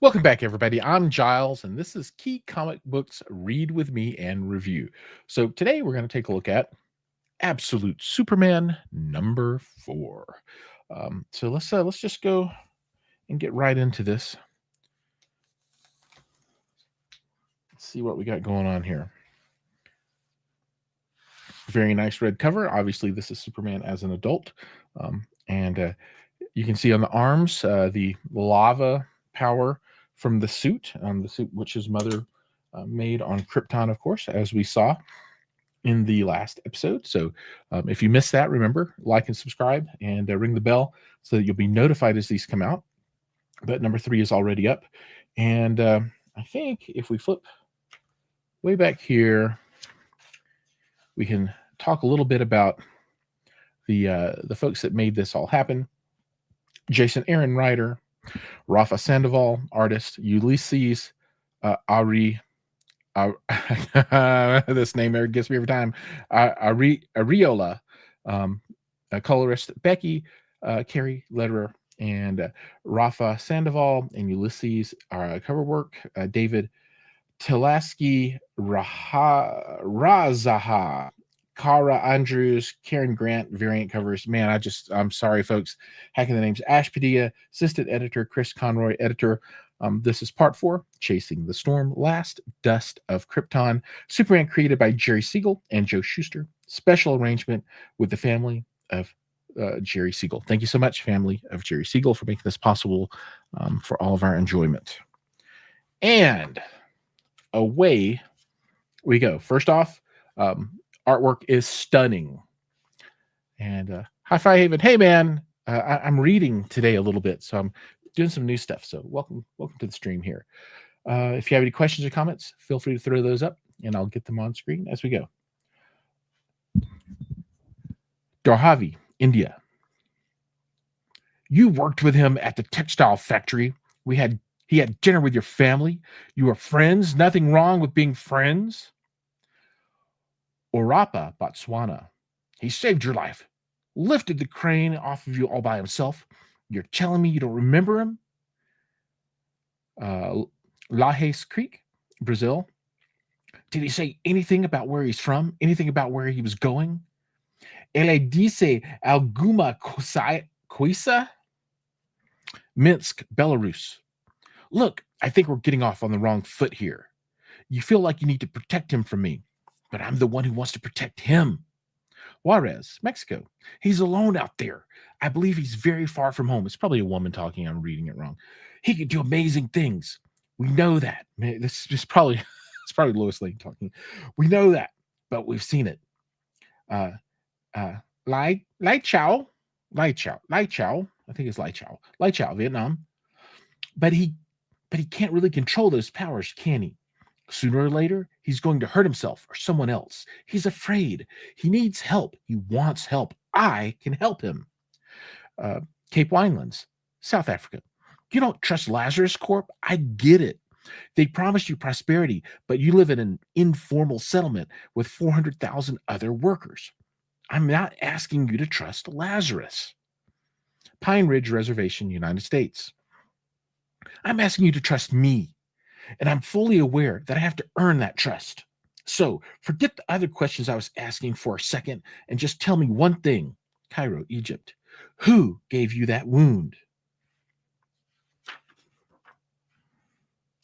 Welcome back, everybody. I'm Giles, and this is Key Comic Books Read with Me and Review. So today we're going to take a look at Absolute Superman #4. So let's just go and get right into this. Let's see what we got going on here. Very nice red cover. Obviously, this is Superman as an adult, and you can see on the arms the lava power from the suit which his mother made on Krypton, of course, as we saw in the last episode. So if you missed that, remember, like and subscribe and ring the bell so that you'll be notified as these come out. But #3 is already up. And I think if we flip way back here, we can talk a little bit about the folks that made this all happen. Jason Aaron, writer. Rafa Sandoval, artist. Ulysses Ari. This name gets me every time. Ariola, a colorist. Becky Carey, letterer, and Rafa Sandoval and Ulysses cover work. David Tilasky, Razaha, Kara Andrews, Karen Grant, variant covers. Man, I'm sorry, folks. Hacking the names. Ash Padilla, assistant editor. Chris Conroy, editor. This is part 4, Chasing the Storm, Last Dust of Krypton. Superman created by Jerry Siegel and Joe Shuster. Special arrangement with the family of Jerry Siegel. Thank you so much, family of Jerry Siegel, for making this possible for all of our enjoyment. And away we go. First off, artwork is stunning. And Hi-Fi Haven, hey man, I'm reading today a little bit, so I'm doing some new stuff. So welcome to the stream here. If you have any questions or comments, feel free to throw those up, and I'll get them on screen as we go. Dharhavi, India. You worked with him at the textile factory. He had dinner with your family. You were friends. Nothing wrong with being friends. Orapa, Botswana. He saved your life. Lifted the crane off of you all by himself. You're telling me you don't remember him? Lajes Creek, Brazil. Did he say anything about where he's from? Anything about where he was going? Ele dice alguma coisa? Minsk, Belarus. Look, I think we're getting off on the wrong foot here. You feel like you need to protect him from me, but I'm the one who wants to protect him. Juarez, Mexico. He's alone out there. I believe he's very far from home. It's probably a woman talking. I'm reading it wrong. He could do amazing things. We know that. Man, this is probably it's probably Lois Lane talking. We know that, but we've seen it. Lai Chao. I think it's Lai Chao, Vietnam. But he can't really control those powers, can he? Sooner or later, he's going to hurt himself or someone else. He's afraid. He needs help. He wants help. I can help him. Cape Winelands, South Africa. You don't trust Lazarus Corp? I get it. They promised you prosperity, but you live in an informal settlement with 400,000 other workers. I'm not asking you to trust Lazarus. Pine Ridge Reservation, United States. I'm asking you to trust me. And I'm fully aware that I have to earn that trust. So forget the other questions I was asking for a second and just tell me one thing. Cairo, Egypt. Who gave you that wound?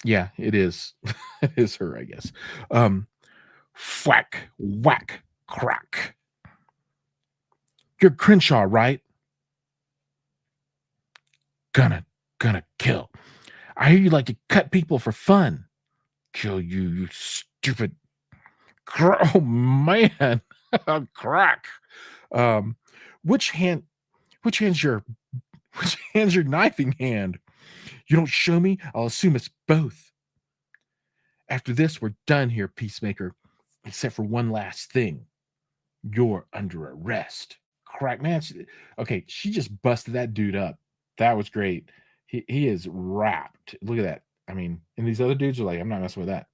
Yeah, it is. It is her, I guess. Whack, whack, crack. You're Crenshaw, right? Gonna kill. I hear you like to cut people for fun. Kill you, you stupid. Oh man, crack. Which hand's your knifing hand? You don't show me, I'll assume it's both. After this, we're done here, Peacemaker. Except for one last thing. You're under arrest. Crack, man. She just busted that dude up. That was great. He is wrapped. Look at that. I mean, and these other dudes are like, I'm not messing with that.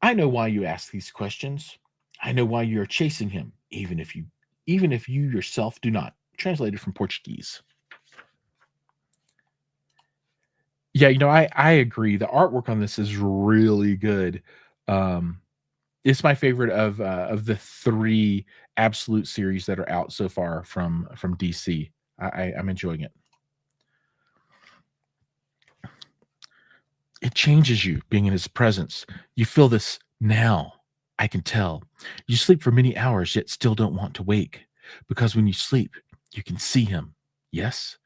I know why you ask these questions. I know why you're chasing him, even if you yourself do not. Translated from Portuguese. Yeah, I agree. The artwork on this is really good. Um, it's my favorite of the 3 Absolute series that are out so far from DC. I'm enjoying it. It changes you being in his presence. You feel this now. I can tell. You sleep for many hours, yet still don't want to wake. Because when you sleep, you can see him. Yes?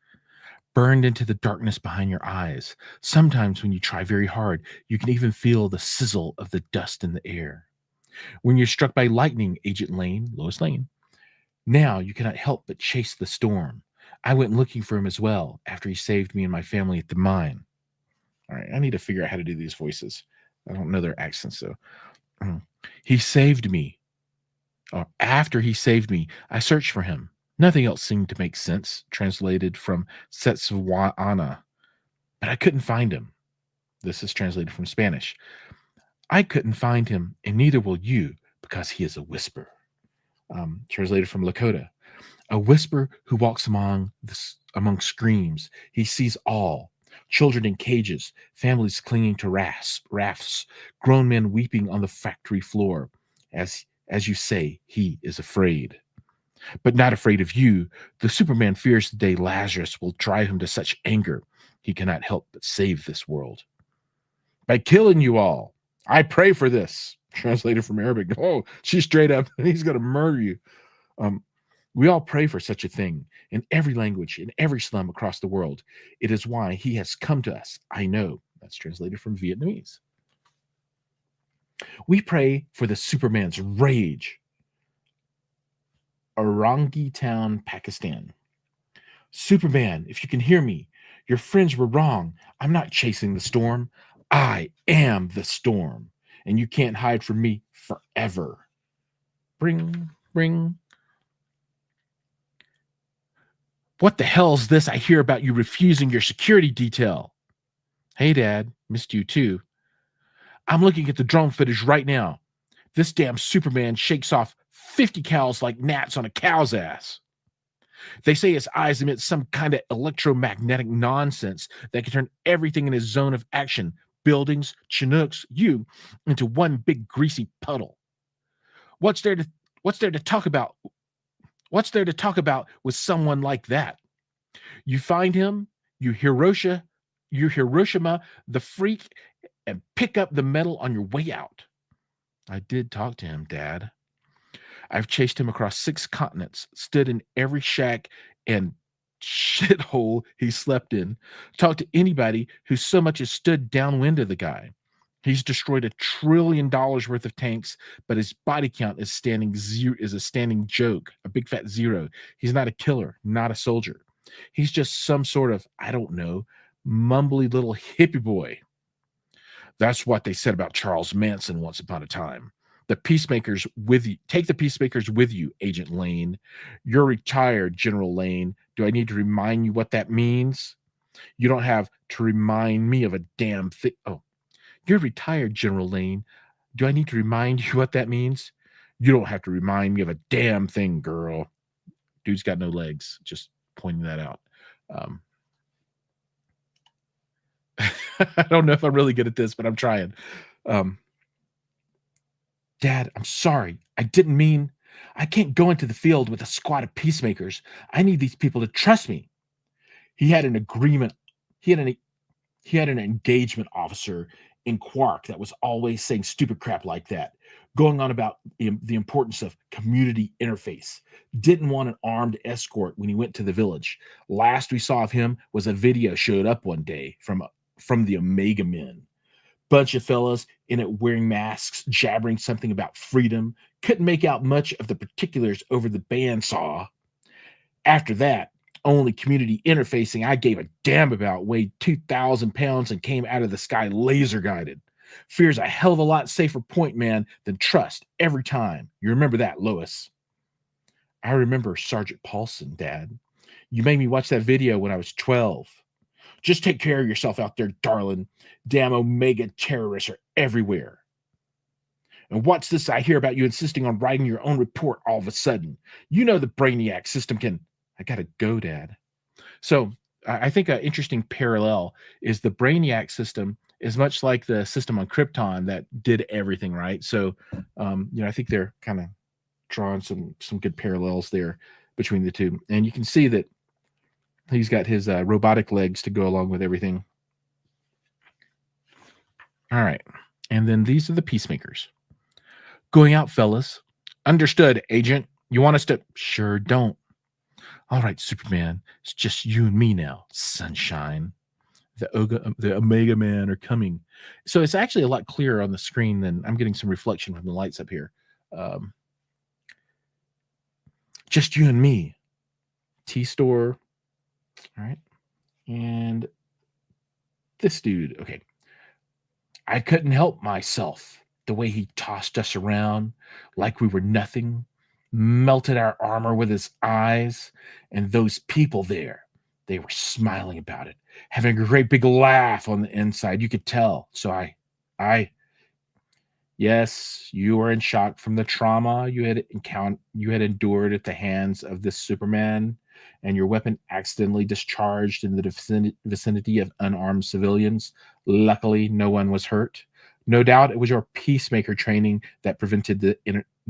Burned into the darkness behind your eyes. Sometimes when you try very hard, you can even feel the sizzle of the dust in the air. When you're struck by lightning, Agent Lane, Lois Lane, now you cannot help but chase the storm. I went looking for him as well after he saved me and my family at the mine. All right, I need to figure out how to do these voices. I don't know their accents, so he saved me. After he saved me, I searched for him. Nothing else seemed to make sense, translated from Setswana, but I couldn't find him. This is translated from Spanish. I couldn't find him, and neither will you, because he is a whisper. Translated from Lakota. A whisper who walks among screams. He sees all. Children in cages, families clinging to rafts, grown men weeping on the factory floor. As you say, he is afraid. But not afraid of you. The Superman fears the day Lazarus will drive him to such anger he cannot help but save this world. By killing you all. I pray for this. Translated from Arabic. Oh, she's straight up. He's going to murder you. We all pray for such a thing in every language, in every slum across the world. It is why he has come to us. I know. That's translated from Vietnamese. We pray for the Superman's rage. Orangi Town, Pakistan. Superman, if you can hear me, your friends were wrong. I'm not chasing the storm. I am the storm, and you can't hide from me forever. Bring. What the hell's this I hear about you refusing your security detail? Hey, Dad, missed you too. I'm looking at the drone footage right now. This damn Superman shakes off 50 cows like gnats on a cow's ass. They say his eyes emit some kind of electromagnetic nonsense that can turn everything in his zone of action, buildings, Chinooks, you, into one big greasy puddle. What's there to talk about? What's there to talk about with someone like that? You find him, you Hiroshima the freak, and pick up the medal on your way out. I did talk to him, Dad. I've chased him across 6 continents, stood in every shack and shithole he slept in, talked to anybody who so much as stood downwind of the guy. He's destroyed $1 trillion worth of tanks, but his body count is a standing joke, a big fat zero. He's not a killer, not a soldier. He's just some sort of, I don't know, mumbly little hippie boy. That's what they said about Charles Manson once upon a time. The peacemakers with you. Take the peacemakers with you, Agent Lane. You're retired, General Lane. Do I need to remind you what that means? You don't have to remind me of a damn thing. Oh, you're retired, General Lane. Do I need to remind you what that means? You don't have to remind me of a damn thing, girl. Dude's got no legs. Just pointing that out. I don't know if I'm really good at this, but I'm trying. Dad, I'm sorry. I didn't mean. I can't go into the field with a squad of peacemakers. I need these people to trust me. He had an agreement. He had an engagement officer in Quark that was always saying stupid crap like that, going on about the importance of community interface. Didn't want an armed escort when he went to the village. Last we saw of him was a video showed up one day from the Omega Men. Bunch of fellas in it wearing masks, jabbering something about freedom. Couldn't make out much of the particulars over the bandsaw. After that, only community interfacing I gave a damn about weighed 2,000 pounds and came out of the sky laser guided. Fear's a hell of a lot safer point man than trust every time. You remember that, Lois? I remember Sergeant Paulson, Dad. You made me watch that video when I was 12. Just take care of yourself out there, darling. Damn Omega terrorists are everywhere. And what's this I hear about you insisting on writing your own report all of a sudden? You know the Brainiac system can... I gotta go, Dad. So I think an interesting parallel is the Brainiac system is much like the system on Krypton that did everything right. So, I think they're kind of drawing some good parallels there between the two, and you can see that he's got his robotic legs to go along with everything. All right, and then these are the peacemakers. Going out, fellas. Understood, Agent. You want us to? Sure don't. All right, Superman. It's just you and me now, sunshine. The Omega Man are coming. So it's actually a lot clearer on the screen than I'm getting some reflection from the lights up here. Um, just you and me. T-Store. All right. And this dude. Okay. I couldn't help myself. The way he tossed us around like we were nothing, melted our armor with his eyes, and those people there, they were smiling about it, having a great big laugh on the inside. You could tell. So I, yes, you were in shock from the trauma you had endured at the hands of this Superman, and your weapon accidentally discharged in the vicinity of unarmed civilians. Luckily, no one was hurt. No doubt it was your peacemaker training that prevented the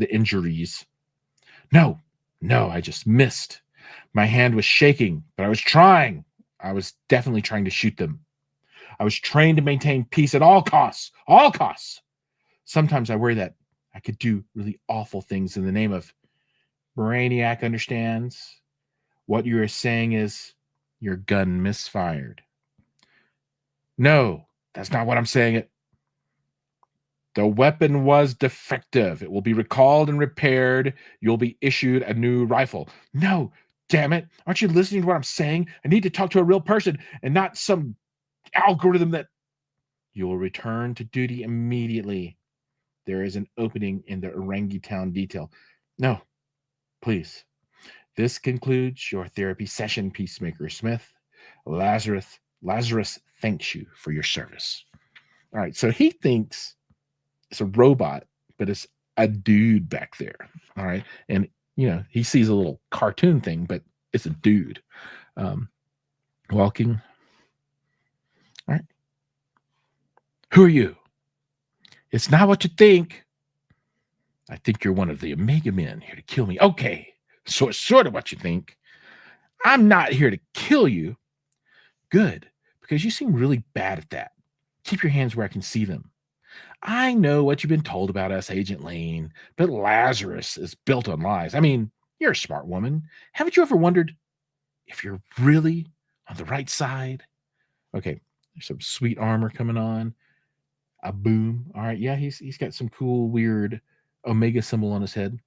injuries. No, I just missed. My hand was shaking, but I was trying. I was definitely trying to shoot them. I was trained to maintain peace at all costs. All costs. Sometimes I worry that I could do really awful things in the name of Brainiac understands. What you are saying is your gun misfired. No, that's not what I'm saying. The weapon was defective. It will be recalled and repaired. You'll be issued a new rifle. No, damn it. Aren't you listening to what I'm saying? I need to talk to a real person and not some algorithm that you will return to duty immediately. There is an opening in the orangutan detail. No, please. This concludes your therapy session, Peacemaker Smith. Lazarus thanks you for your service. All right, so he thinks it's a robot, but it's a dude back there. All right. And, he sees a little cartoon thing, but it's a dude walking. All right. Who are you? It's not what you think. I think you're one of the Omega Men here to kill me. Okay. So it's sort of what you think. I'm not here to kill you. Good. Because you seem really bad at that. Keep your hands where I can see them. I know what you've been told about us, Agent Lane, but Lazarus is built on lies. I mean, you're a smart woman. Haven't you ever wondered if you're really on the right side? Okay, there's some sweet armor coming on. A boom. All right, yeah, he's got some cool, weird Omega symbol on his head.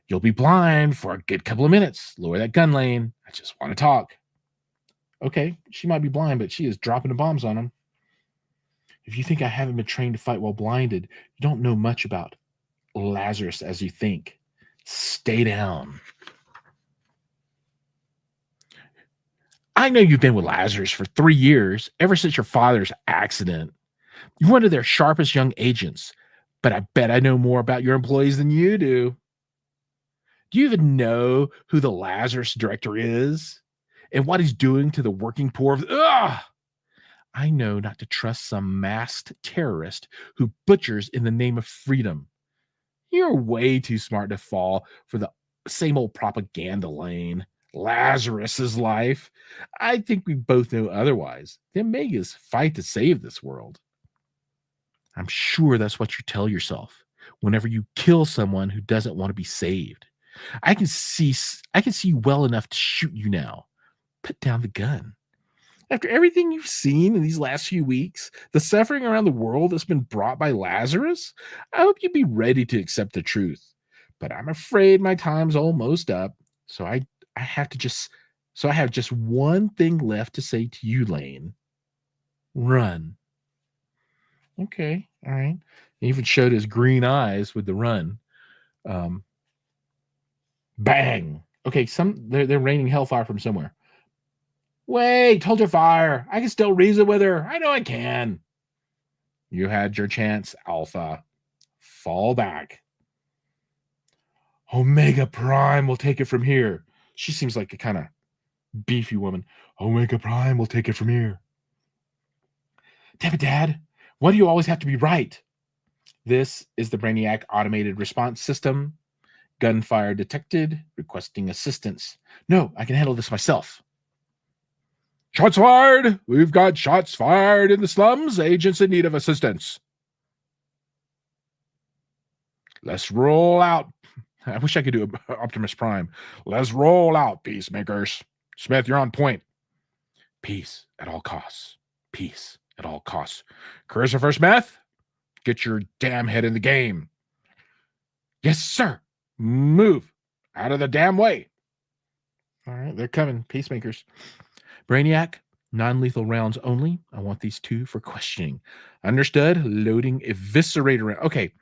You'll be blind for a good couple of minutes. Lower that gun, Lane. I just want to talk. Okay, she might be blind, but she is dropping the bombs on him. If you think I haven't been trained to fight while blinded, you don't know much about Lazarus as you think. Stay down. I know you've been with Lazarus for 3 years, ever since your father's accident. You're one of their sharpest young agents, but I bet I know more about your employees than you do. Do you even know who the Lazarus director is and what he's doing to the working poor of... Ugh! I know not to trust some masked terrorist who butchers in the name of freedom. You're way too smart to fall for the same old propaganda, Lane. Lazarus's life. I think we both know otherwise. The Omegas fight to save this world. I'm sure that's what you tell yourself whenever you kill someone who doesn't want to be saved. I can see you well enough to shoot you now. Put down the gun. After everything you've seen in these last few weeks, the suffering around the world that's been brought by Lazarus, I hope you'd be ready to accept the truth. But I'm afraid my time's almost up, so I have just one thing left to say to you, Lane. Run. Okay, all right. He even showed his green eyes with the run. Bang. Okay, they're raining hellfire from somewhere. Wait, hold your fire. I can still reason with her. I know I can. You had your chance, Alpha. Fall back. Omega Prime will take it from here. She seems like a kind of beefy woman. Omega Prime will take it from here. Damn it, Dad. Why do you always have to be right? This is the Brainiac automated response system. Gunfire detected, requesting assistance. No, I can handle this myself. Shots fired! We've got shots fired in the slums. Agents in need of assistance. Let's roll out. I wish I could do Optimus Prime. Let's roll out, peacemakers. Smith, you're on point. Peace at all costs. Peace at all costs. Christopher Smith, get your damn head in the game. Yes, sir. Move out of the damn way. All right, they're coming, peacemakers. Brainiac, non-lethal rounds only. I want these two for questioning. Understood? Loading eviscerator round. Okay,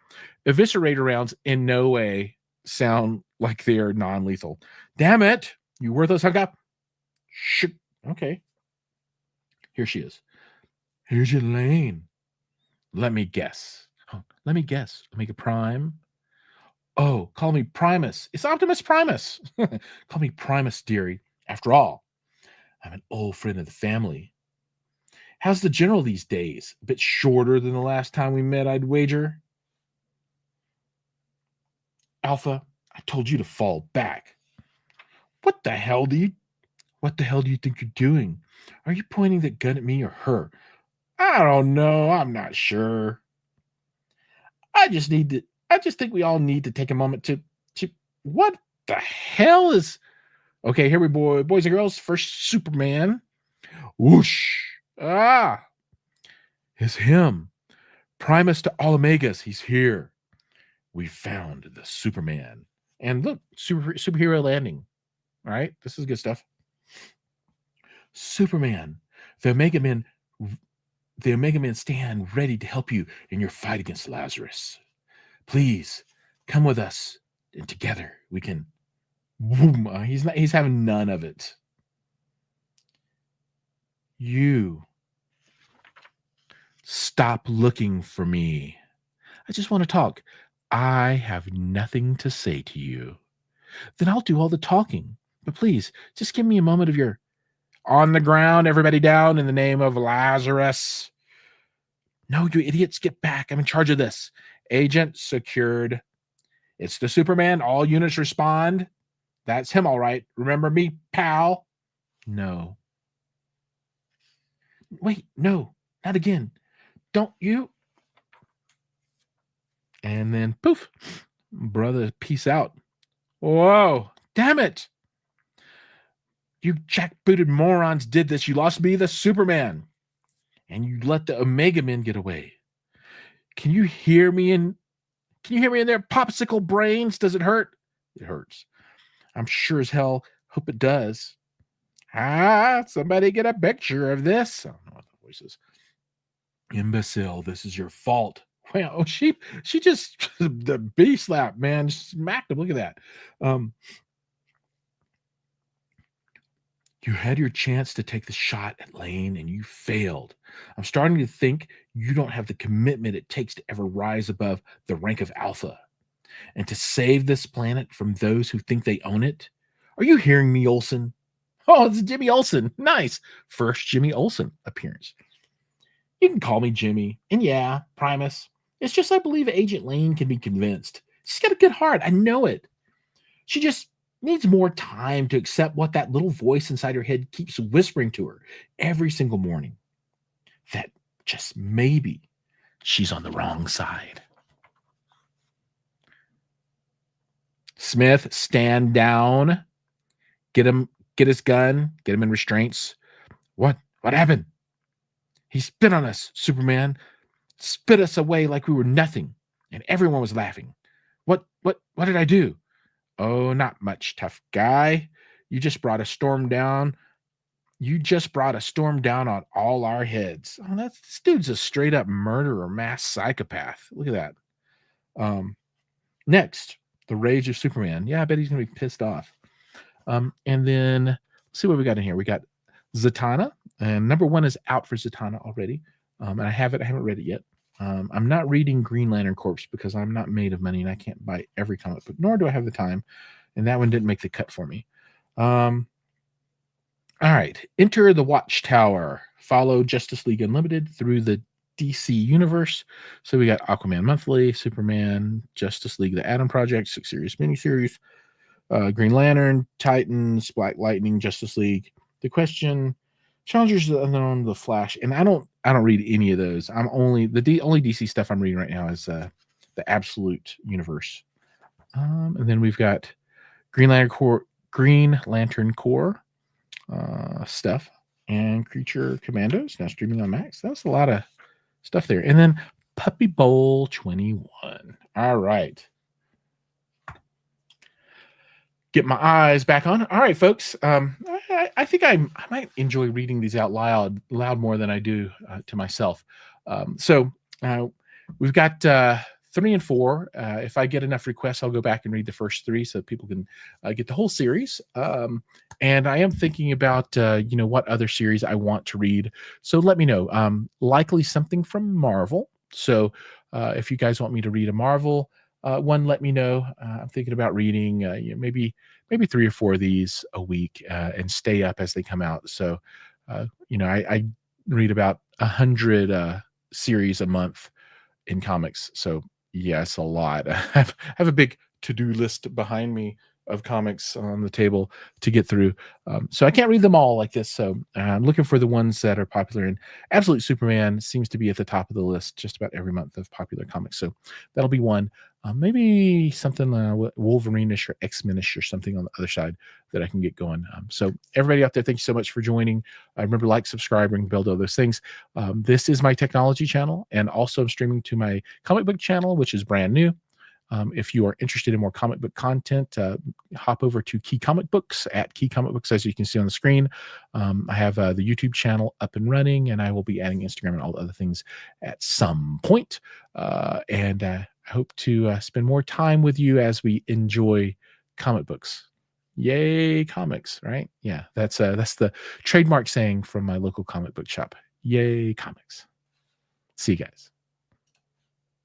eviscerator rounds in no way sound like they are non-lethal. Damn it, you worthless hunk up. Shit. Okay. Here she is. Here's your lane. Let me guess. Omega Prime. Oh, call me Primus. It's Optimus Primus. Call me Primus, dearie. After all, I'm an old friend of the family. How's the general these days? A bit shorter than the last time we met, I'd wager. Alpha, I told you to fall back. What the hell do you think you're doing? Are you pointing that gun at me or her? I don't know. I'm not sure. I just think we all need to take a moment to what the hell is okay, here we boys and girls. First Superman. Whoosh. Ah. It's him. Primus to all Omegas. He's here. We found the Superman. And look, superhero landing. All right. This is good stuff. Superman. The Omega Men stand ready to help you in your fight against Lazarus. Please come with us, and together we can. Boom. He's having none of it. You stop looking for me. I just want to talk. I have nothing to say to you. Then I'll do all the talking. But please, just give me a moment of your on the ground, everybody down in the name of Lazarus. No, you idiots, get back. I'm in charge of this. Agent secured. It's the Superman. All units respond. That's him, all right. Remember me, pal? No. Wait, no, not again. Don't you? And then poof, brother, peace out. Whoa, damn it. You jackbooted morons did this. You lost me, the Superman. And you let the Omega Men get away. Can you hear me in their popsicle brains? Does it hurt? It hurts. I'm sure as hell hope it does. Somebody get a picture of this. I don't know what the voice is. Imbecile, this is your fault. Wow, she just the B slap, man, smacked him. Look at that. You had your chance to take the shot at Lane and you failed. I'm starting to think you don't have the commitment it takes to ever rise above the rank of Alpha and to save this planet from those who think they own it. Are you hearing me, Olsen? Oh, it's Jimmy Olsen. Nice. First Jimmy Olsen appearance. You can call me Jimmy. And yeah, Primus. It's just I believe Agent Lane can be convinced. She's got a good heart. I know it. She just needs more time to accept what that little voice inside her head keeps whispering to her every single morning. That just maybe she's on the wrong side. Smith, stand down. Get his gun. Get him in restraints. What happened? He spit on us, Superman. Spit us away like we were nothing. And everyone was laughing. What did I do? Oh, not much, tough guy. You just brought a storm down. On all our heads. Oh, this dude's a straight up murderer, mass psychopath. Look at that. Next, the rage of Superman. Yeah, I bet he's gonna be pissed off. And then let's see what we got in here. We got Zatanna, and number 1 is out for Zatanna already. And I haven't read it yet. I'm not reading Green Lantern Corps because I'm not made of money and I can't buy every comic book, nor do I have the time. And that one didn't make the cut for me. All right. Enter the Watchtower. Follow Justice League Unlimited through the DC universe. So we got Aquaman Monthly, Superman, Justice League, The Atom Project, 6 series miniseries, Green Lantern, Titans, Black Lightning, Justice League, The Question, Challengers of the Unknown, The Flash, and I don't read any of those. I'm only only DC stuff I'm reading right now is the Absolute Universe. And then we've got Green Lantern Corps stuff, and Creature Commandos now streaming on Max. That's a lot of stuff there. And then Puppy Bowl 21. All right. Get my eyes back on. All right, folks. I think I might enjoy reading these out loud more than I do to myself. So we've got 3 and 4. If I get enough requests, I'll go back and read the first 3 so people can get the whole series. And I am thinking about what other series I want to read. So let me know. Likely something from Marvel. So if you guys want me to read a Marvel one, let me know. I'm thinking about reading maybe 3 or 4 of these a week and stay up as they come out. So I read about 100 series a month in comics. So yes, a lot. I have a big to-do list behind me of comics on the table to get through. So I can't read them all like this. So I'm looking for the ones that are popular. And Absolute Superman seems to be at the top of the list just about every month of popular comics. So that'll be one. Maybe something Wolverine-ish or X-Men-ish or something on the other side that I can get going. So everybody out there, thank you so much for joining. Remember, like, subscribe, ring the bell, do all those things. This is my technology channel, and also I'm streaming to my comic book channel, which is brand new. If you are interested in more comic book content, hop over to Key Comic Books at Key Comic Books, as you can see on the screen. I have the YouTube channel up and running, and I will be adding Instagram and all the other things at some point. And I hope to spend more time with you as we enjoy comic books. Yay, comics, right? Yeah, that's the trademark saying from my local comic book shop. Yay, comics. See you guys.